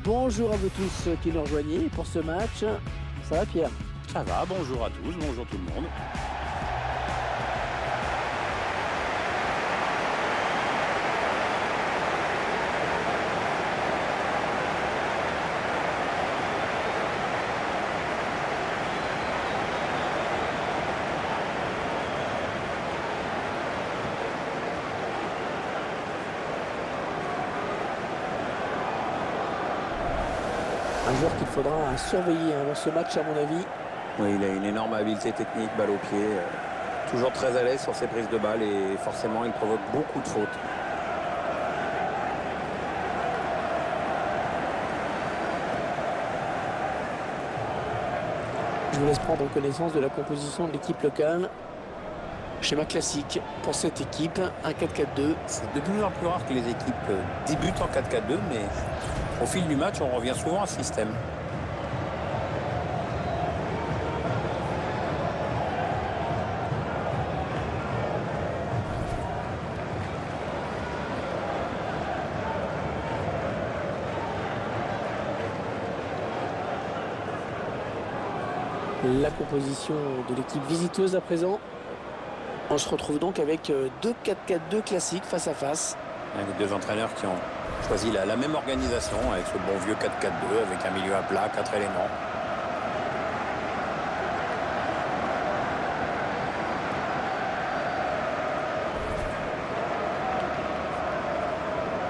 Bonjour à vous tous qui nous rejoignez pour ce match. Ça va Pierre? Ça va, bonjour à tous, bonjour tout le monde. Un joueur qu'il faudra surveiller dans ce match à mon avis. Oui, il a une énorme habileté technique, balle au pied. Toujours très à l'aise sur ses prises de balle et forcément il provoque beaucoup de fautes. Je vous laisse prendre connaissance de la composition de l'équipe locale. Schéma classique pour cette équipe, un 4-4-2. C'est de plus en plus rare que les équipes débutent en 4-4-2, mais au fil du match, on revient souvent à ce système. La composition de l'équipe visiteuse à présent. On se retrouve donc avec deux 4-4-2 classiques face à face. Les deux entraîneurs qui ont choisi la même organisation avec ce bon vieux 4-4-2 avec un milieu à plat, 4 éléments.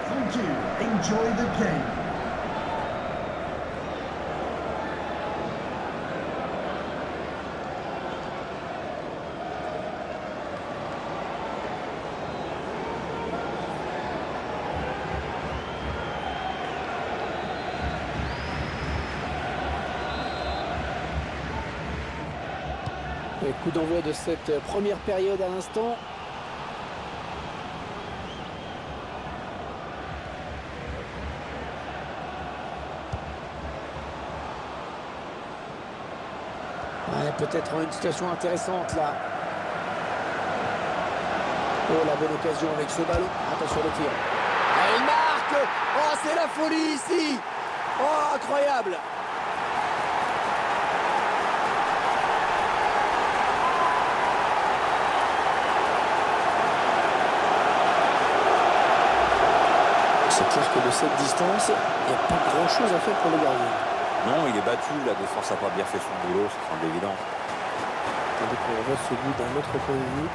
Thank you. Enjoy the game. Et coup d'envoi de cette première période à l'instant. Ouais, peut-être une situation intéressante là. Oh, la bonne occasion avec ce ballon. Attention le tir. Ah, il marque. Oh, c'est la folie ici. Oh, incroyable. C'est clair que de cette distance, il n'y a pas grand-chose à faire pour le gardien. Non, il est battu, la défense n'a pas bien fait son boulot, ça semble évident. Attendez qu'on revoie ce but d'un autre point de vue.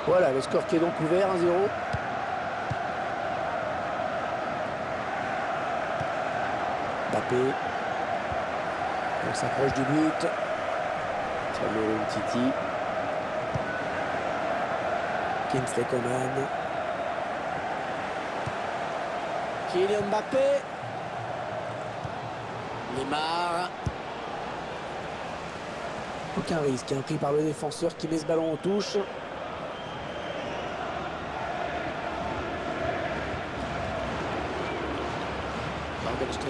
Voilà, le score qui est donc ouvert, 1-0. Mbappé. On s'approche du but. Samuel Umtiti. Kingsley Coman. Kylian Mbappé. Neymar. Aucun risque pris par le défenseur qui met ce ballon en touche.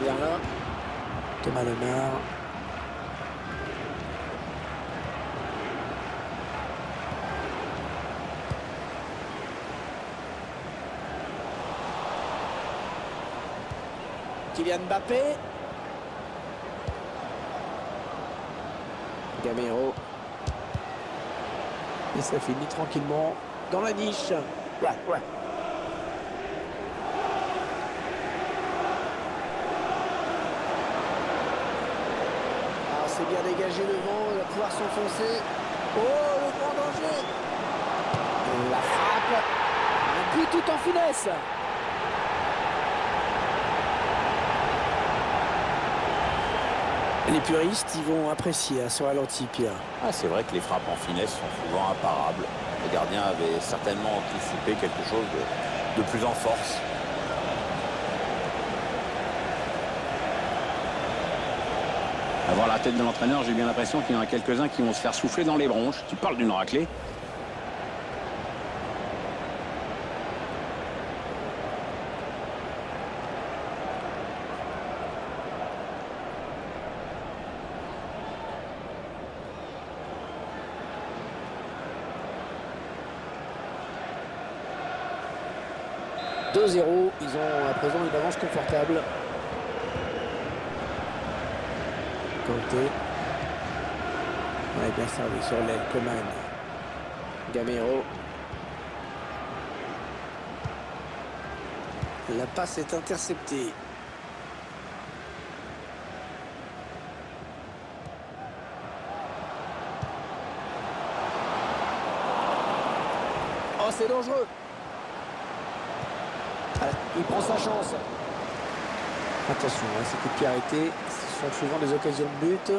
Là. Thomas Lemar. Kylian Mbappé. Gamero. Et ça finit tranquillement dans la niche. Ouais. C'est bien dégagé devant, il va pouvoir s'enfoncer. Oh, le grand danger. La frappe. Un but tout en finesse. Les puristes, ils vont apprécier à ce ralenti, Pierre. Ah, c'est vrai que les frappes en finesse sont souvent imparables. Le gardien avait certainement anticipé quelque chose de plus en force. À voir la tête de l'entraîneur, j'ai bien l'impression qu'il y en a quelques-uns qui vont se faire souffler dans les bronches. Tu parles d'une raclée. 2-0, ils ont à présent une avance confortable. Kanté. Ouais, bien servi sur l'aile, Coman. Gamero. La passe est interceptée. Oh, c'est dangereux. Voilà, il prend sa chance. Attention, hein, ces coups de pied arrêtés, ce sont souvent des occasions de but.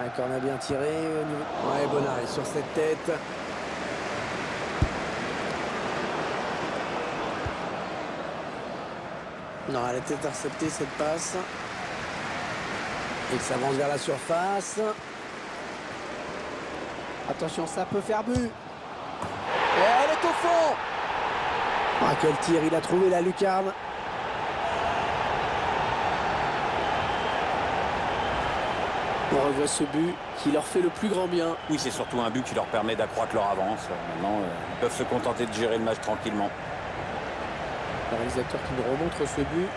Un corner bien tiré au niveau... Ouais, bon arrêt sur cette tête. Non, elle était interceptée cette passe. Il s'avance vers la surface. Attention, ça peut faire but. Et elle est au fond. Ah, quel tir, il a trouvé la lucarne. On revoit ce but qui leur fait le plus grand bien. Oui, c'est surtout un but qui leur permet d'accroître leur avance. Maintenant, ils peuvent se contenter de gérer le match tranquillement. Le réalisateur qui nous remontre ce but.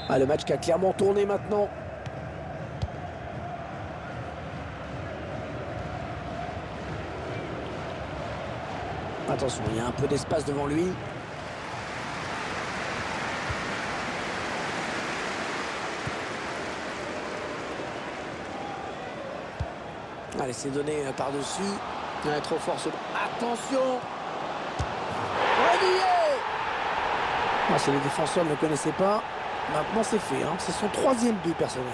Ah, le match qui a clairement tourné maintenant. Attention, il y a un peu d'espace devant lui. Allez, c'est donné par-dessus. Ouais, trop fort ce... Attention! Réveillé! Ah, si les défenseurs ne le connaissaient pas, maintenant c'est fait. Hein. C'est son 3e but personnel.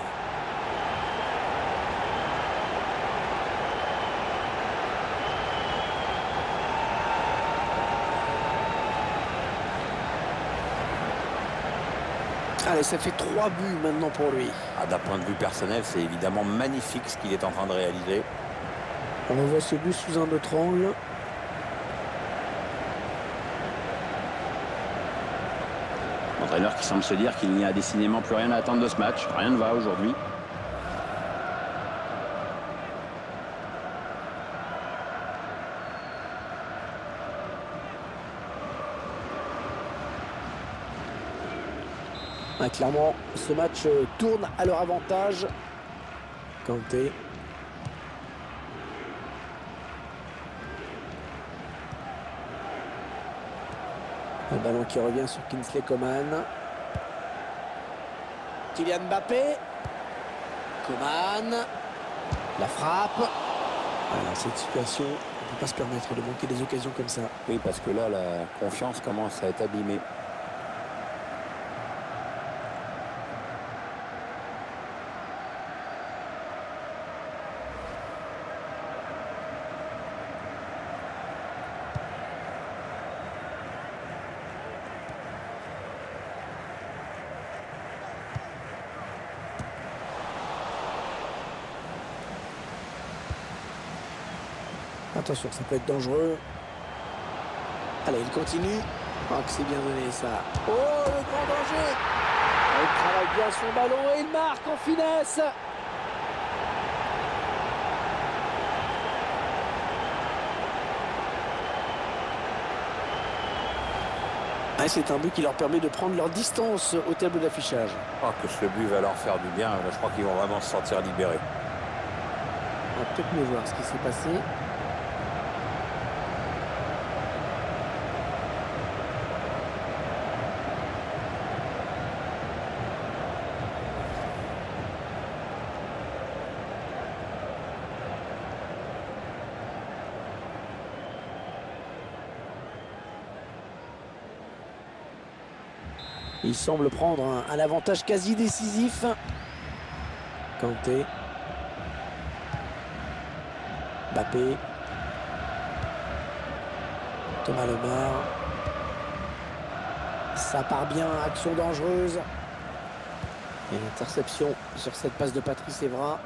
Allez, ça fait 3 buts maintenant pour lui. Ah, d'un point de vue personnel, c'est évidemment magnifique ce qu'il est en train de réaliser. On revoit ce but sous un autre angle. L'entraîneur qui semble se dire qu'il n'y a décidément plus rien à attendre de ce match. Rien ne va aujourd'hui. Ah, clairement, ce match tourne à leur avantage. Kanté. Le ballon qui revient sur Kingsley Coman. Kylian Mbappé. Coman. La frappe. Voilà, cette situation, on ne peut pas se permettre de manquer des occasions comme ça. Oui, parce que là, la confiance commence à être abîmée. Attention, ça peut être dangereux. Allez, il continue. Oh, que c'est bien donné ça. Oh, le grand danger. Il travaille bien son ballon et il marque en finesse. Ah, c'est un but qui leur permet de prendre leur distance au tableau d'affichage. Oh, que ce but va leur faire du bien. Là, je crois qu'ils vont vraiment se sentir libérés. On va peut-être mieux voir ce qui s'est passé. Il semble prendre un avantage quasi décisif. Kanté. Mbappé. Thomas Lemar. Ça part bien, action dangereuse. Et interception sur cette passe de Patrice Evra.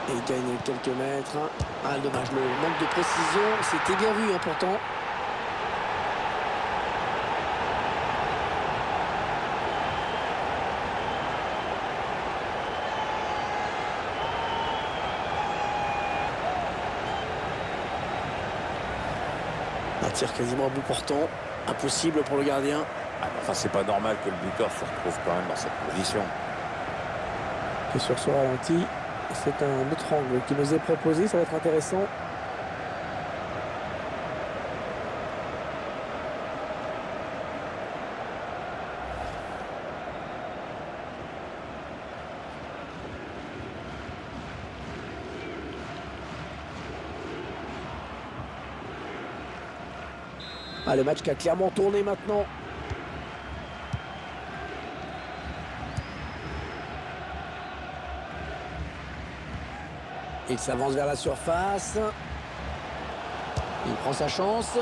Et il gagne quelques mètres. Ah, dommage, le manque de précision. C'était bien vu, hein, pourtant. Un tir quasiment à bout portant. Impossible pour le gardien. Ah, enfin, c'est pas normal que le buteur se retrouve quand même dans cette position. Et sur ce ralenti, c'est un autre angle qui nous est proposé. Ça va être intéressant. Ah, le match qui a clairement tourné maintenant. Il s'avance vers la surface. Il prend sa chance.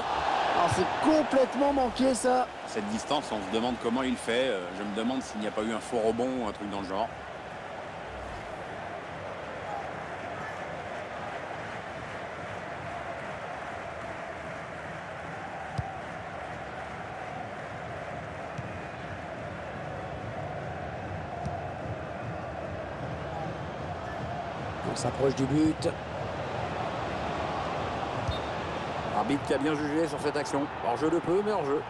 Alors c'est complètement manqué ça. Cette distance, on se demande comment il fait. Je me demande s'il n'y a pas eu un faux rebond ou un truc dans le genre. On s'approche du but. Arbitre qui a bien jugé sur cette action. Hors jeu de peu, mais hors jeu.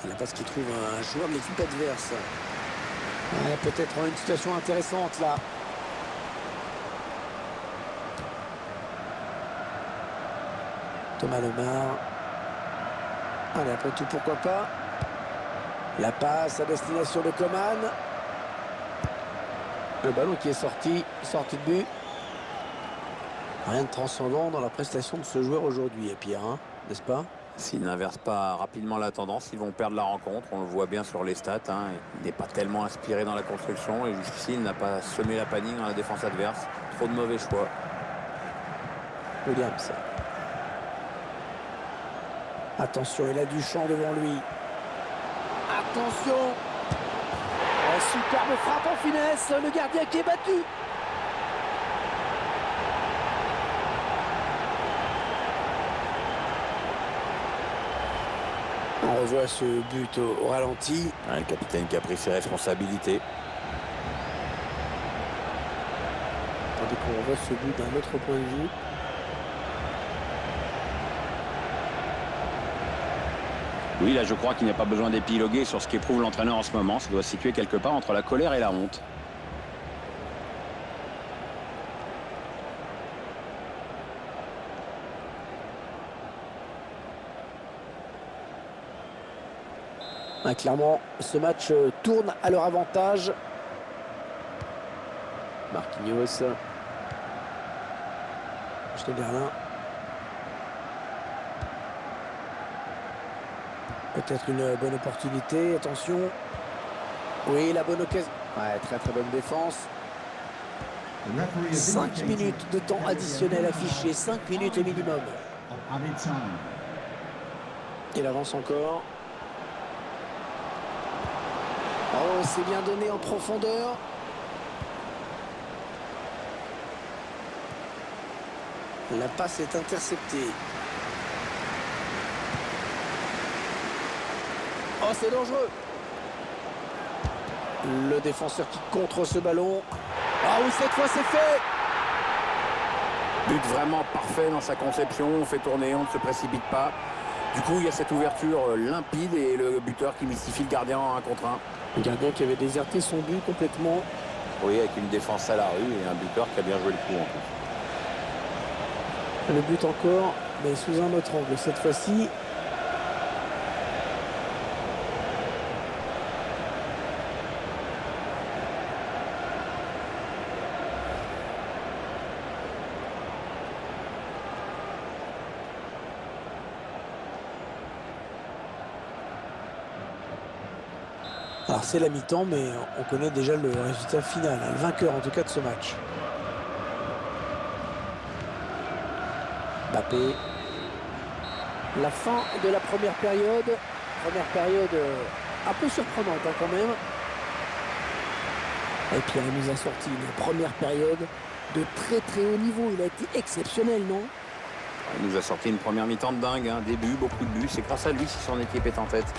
La passe qui trouve un joueur de l'équipe adverse. Ouais, peut-être une situation intéressante là. Thomas Lemar. Allez, après tout, pourquoi pas. La passe à destination de Coman. Le ballon qui est sorti de but. Rien de transcendant dans la prestation de ce joueur aujourd'hui, et Pierre, hein, n'est-ce pas? S'ils n'inversent pas rapidement la tendance, ils vont perdre la rencontre. On le voit bien sur les stats. Hein. Il n'est pas tellement inspiré dans la construction. Et jusqu'ici, il n'a pas semé la panique dans la défense adverse. Trop de mauvais choix. Williams. Attention, il a du champ devant lui. Attention. Oh, superbe frappe en finesse. Le gardien qui est battu. On revoit ce but au ralenti. Le capitaine qui a pris ses responsabilités. Tandis qu'on revoit ce but d'un autre point de vue. Oui, là, je crois qu'il n'y a pas besoin d'épiloguer sur ce qu'éprouve l'entraîneur en ce moment. Ça doit se situer quelque part entre la colère et la honte. Ah, clairement, ce match tourne à leur avantage. Marquinhos. Schneiderlin. Peut-être une bonne opportunité. Attention. Oui, la bonne occasion. Ouais, très très bonne défense. 5 minutes de temps additionnel affiché. 5 minutes au minimum. Il avance encore. Oh, c'est bien donné en profondeur. La passe est interceptée. Oh, c'est dangereux. Le défenseur qui contre ce ballon. Ah oui, cette fois c'est fait. But vraiment parfait dans sa conception. On fait tourner, on ne se précipite pas. Du coup, il y a cette ouverture limpide et le buteur qui mystifie le gardien en 1 contre 1. Le gardien qui avait déserté son but complètement. Oui, avec une défense à la rue et un buteur qui a bien joué le coup en plus. Le but encore, mais sous un autre angle cette fois-ci. Alors c'est la mi-temps, mais on connaît déjà le résultat final, hein, le vainqueur en tout cas de ce match. Mbappé. La fin de la première période. Première période un peu surprenante hein, quand même. Et puis il nous a sorti une première période de très très haut niveau. Il a été exceptionnel, non? Il nous a sorti une première mi-temps de dingue, hein. Des buts, beaucoup de buts. C'est grâce à lui si son équipe est en tête.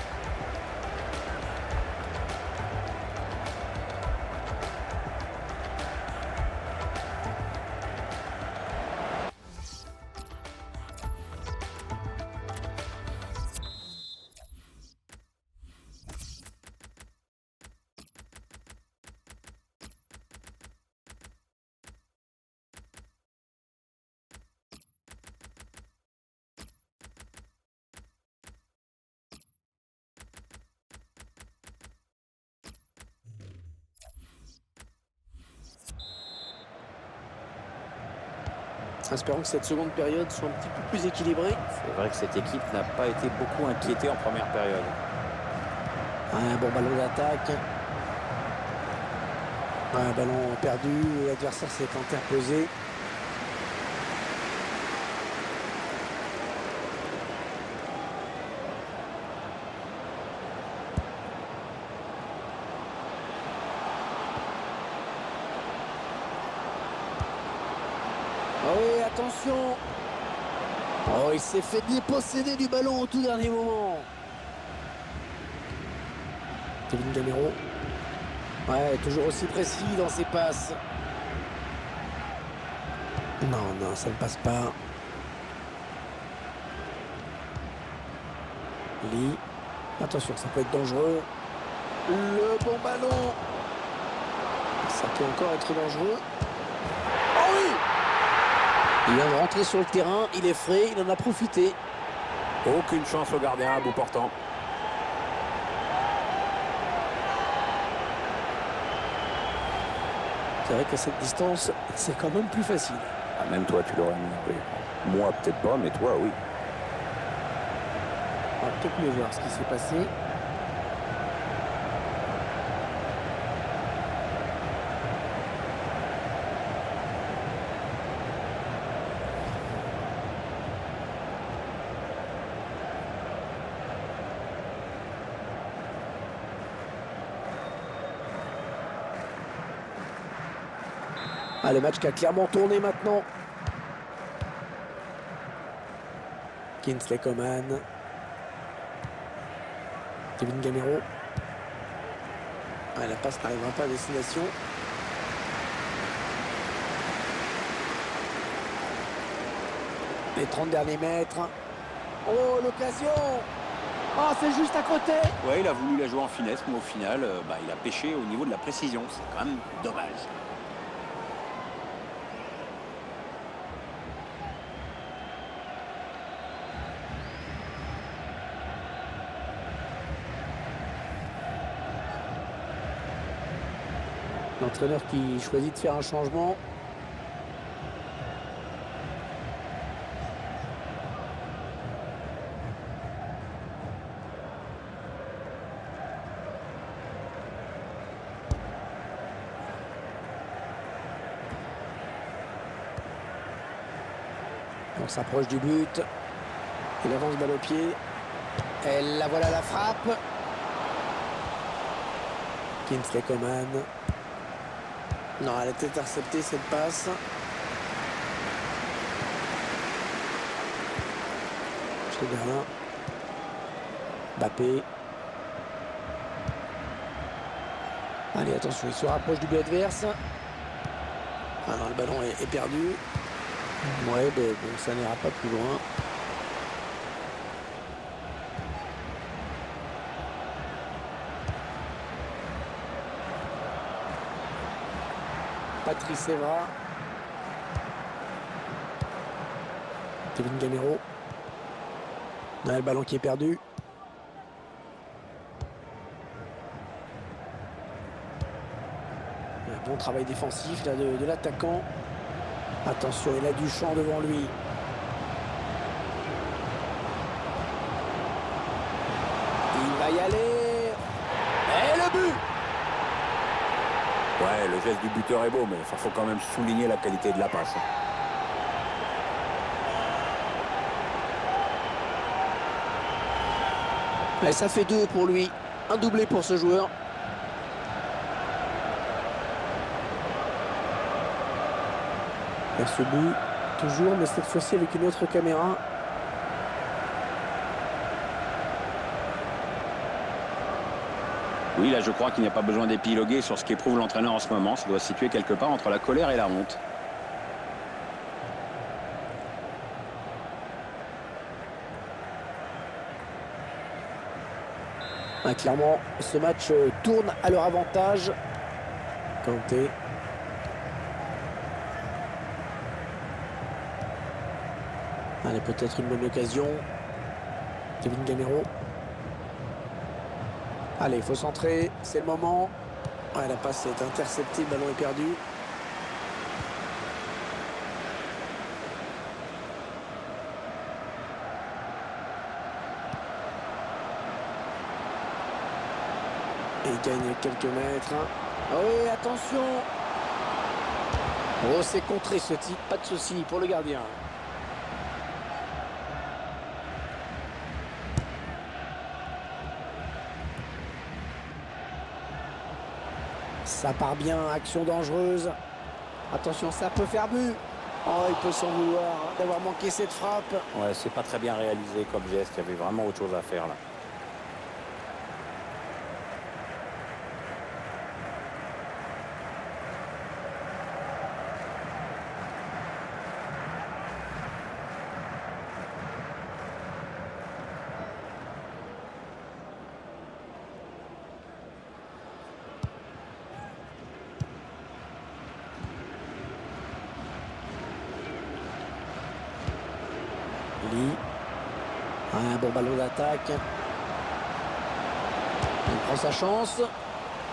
Espérons que cette seconde période soit un petit peu plus équilibrée. C'est vrai que cette équipe n'a pas été beaucoup inquiétée en première période. Un bon ballon d'attaque. Un ballon perdu, l'adversaire s'est interposé. Oh oui, attention. Oh, il s'est fait déposséder du ballon au tout dernier moment. Kevin Gamero. Ouais, toujours aussi précis dans ses passes. Non, ça ne passe pas. Lee. Attention, ça peut être dangereux. Le bon ballon. Ça peut encore être dangereux. Oh oui! Il vient de rentrer sur le terrain, il est frais, il en a profité. Aucune chance au gardien à bout portant. C'est vrai qu'à cette distance, c'est quand même plus facile. Ah, même toi, tu l'aurais mis. Oui. Moi, peut-être pas, mais toi, oui. On va peut-être mieux voir ce qui s'est passé. Ah, le match qui a clairement tourné maintenant. Kingsley Coman. Kevin Gamero. Ah, la passe n'arrivera pas à destination. Les 30 derniers mètres. Oh, l'occasion! Oh, c'est juste à côté! Ouais, il a voulu la jouer en finesse, mais au final, il a pêché au niveau de la précision. C'est quand même dommage. L'entraîneur qui choisit de faire un changement. On s'approche du but. Il avance balle au pied. Et la voilà la frappe. Kingsley Coman. Non, elle a été interceptée cette passe. Chez Berlin. Mbappé. Allez, attention, il se rapproche du but adverse. Ah non, le ballon est perdu. Ouais, ben, bon, ça n'ira pas plus loin. Patrice Evra. Kevin Gamero. Le ballon qui est perdu. Un bon travail défensif là, de l'attaquant. Attention, il a du champ devant lui. Il va y aller. Et le but! Ouais, le geste du buteur est beau, mais il faut quand même souligner la qualité de la passe. Et ça fait 2 pour lui. Un doublé pour ce joueur. Et ce but, toujours, mais cette fois-ci avec une autre caméra. Oui, là, je crois qu'il n'y a pas besoin d'épiloguer sur ce qu'éprouve l'entraîneur en ce moment. Ça doit se situer quelque part entre la colère et la honte. Ah, clairement, ce match tourne à leur avantage. Kanté. Allez, peut-être une bonne occasion. Kevin Gamero. Allez, il faut centrer. C'est le moment. Ouais, la passe est interceptée. Le ballon est perdu. Et il gagne quelques mètres. Ah oui, attention. Oh, c'est contré ce type. Pas de souci pour le gardien. Ça part bien, action dangereuse. Attention, ça peut faire but. Oh, il peut s'en vouloir d'avoir manqué cette frappe. Ouais, c'est pas très bien réalisé comme geste. Il y avait vraiment autre chose à faire là. Un bon ballon d'attaque. Il prend sa chance.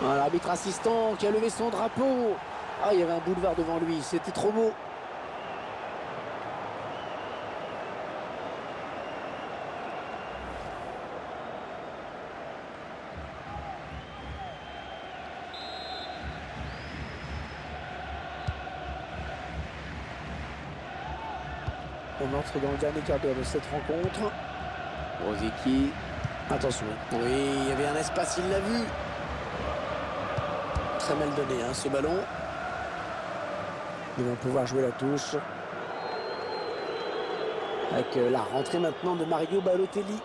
L'arbitre assistant qui a levé son drapeau. Ah, il y avait un boulevard devant lui. C'était trop beau. On entre dans le dernier quart d'heure de cette rencontre. Rosicky. Attention. Oui, il y avait un espace, il l'a vu. Très mal donné, hein, ce ballon. Ils vont pouvoir jouer la touche. Avec la rentrée maintenant de Mario Balotelli.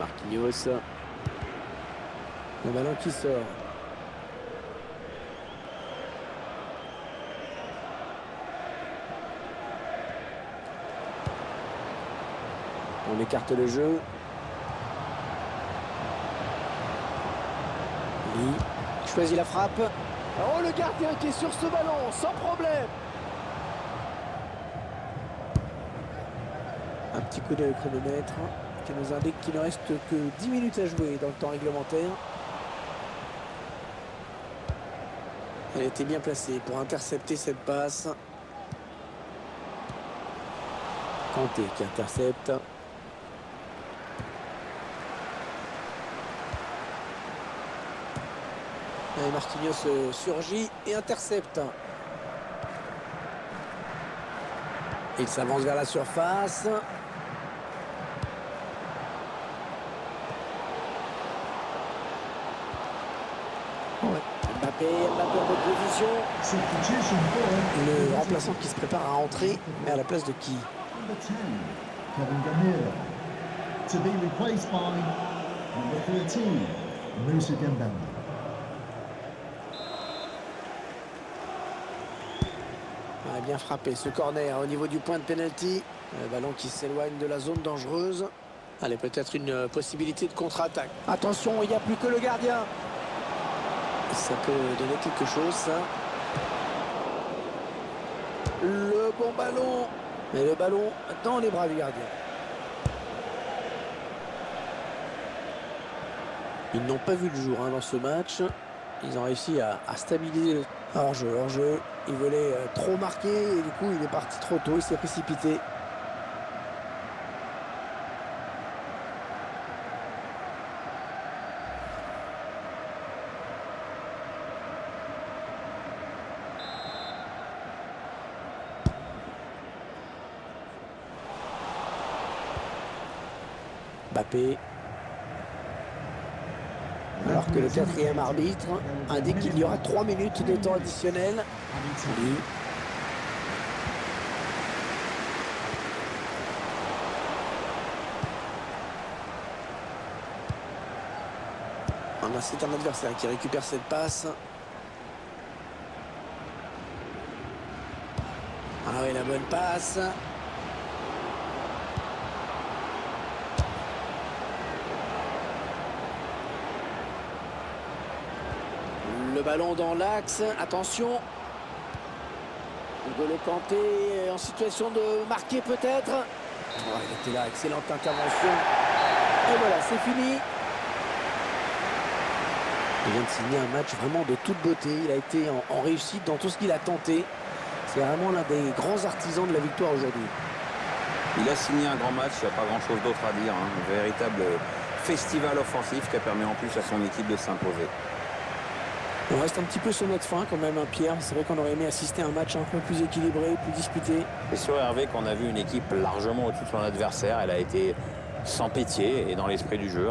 Marquinhos. Le ballon qui sort. On écarte le jeu. Lee choisit la frappe. Oh, le gardien qui est sur ce ballon, sans problème. Un petit coup d'œil au chronomètre qui nous indique qu'il ne reste que 10 minutes à jouer dans le temps réglementaire. Elle était bien placée pour intercepter cette passe. Kanté qui intercepte. Et Marquinhos surgit et intercepte. Il s'avance vers la surface. Mbappé en bonne position. Substitution for Le remplaçant qui se prépare à entrer, mais à la place de qui? number 10, Kevin Gamero. To be replaced by number 13, Moussa Dembele. Bien frappé ce corner au niveau du point de pénalty. Le ballon qui s'éloigne de la zone dangereuse. Allez, peut-être une possibilité de contre-attaque. Attention, il n'y a plus que le gardien. Ça peut donner quelque chose, ça. Le bon ballon. Mais le ballon dans les bras du gardien. Ils n'ont pas vu le jour dans ce match. Ils ont réussi à stabiliser le hors-jeu. Il voulait trop marquer et du coup il est parti trop tôt, il s'est précipité. Mbappé. Alors que le quatrième arbitre indique qu'il y aura 3 minutes de temps additionnel. Oui. C'est un adversaire qui récupère cette passe. Ah oui, la bonne passe. Le ballon dans l'axe, attention. N'Golo Kanté en situation de marquer peut-être. Oh, il était là, excellente intervention. Et voilà, c'est fini. Il vient de signer un match vraiment de toute beauté. Il a été en réussite dans tout ce qu'il a tenté. C'est vraiment l'un des grands artisans de la victoire aujourd'hui. Il a signé un grand match, il n'y a pas grand-chose d'autre à dire. Un véritable festival offensif qui a permis en plus à son équipe de s'imposer. On reste un petit peu sur notre fin quand même, Pierre. C'est vrai qu'on aurait aimé assister à un match un peu plus équilibré, plus disputé. C'est sur Hervé qu'on a vu une équipe largement au-dessus de son adversaire. Elle a été sans pitié et dans l'esprit du jeu.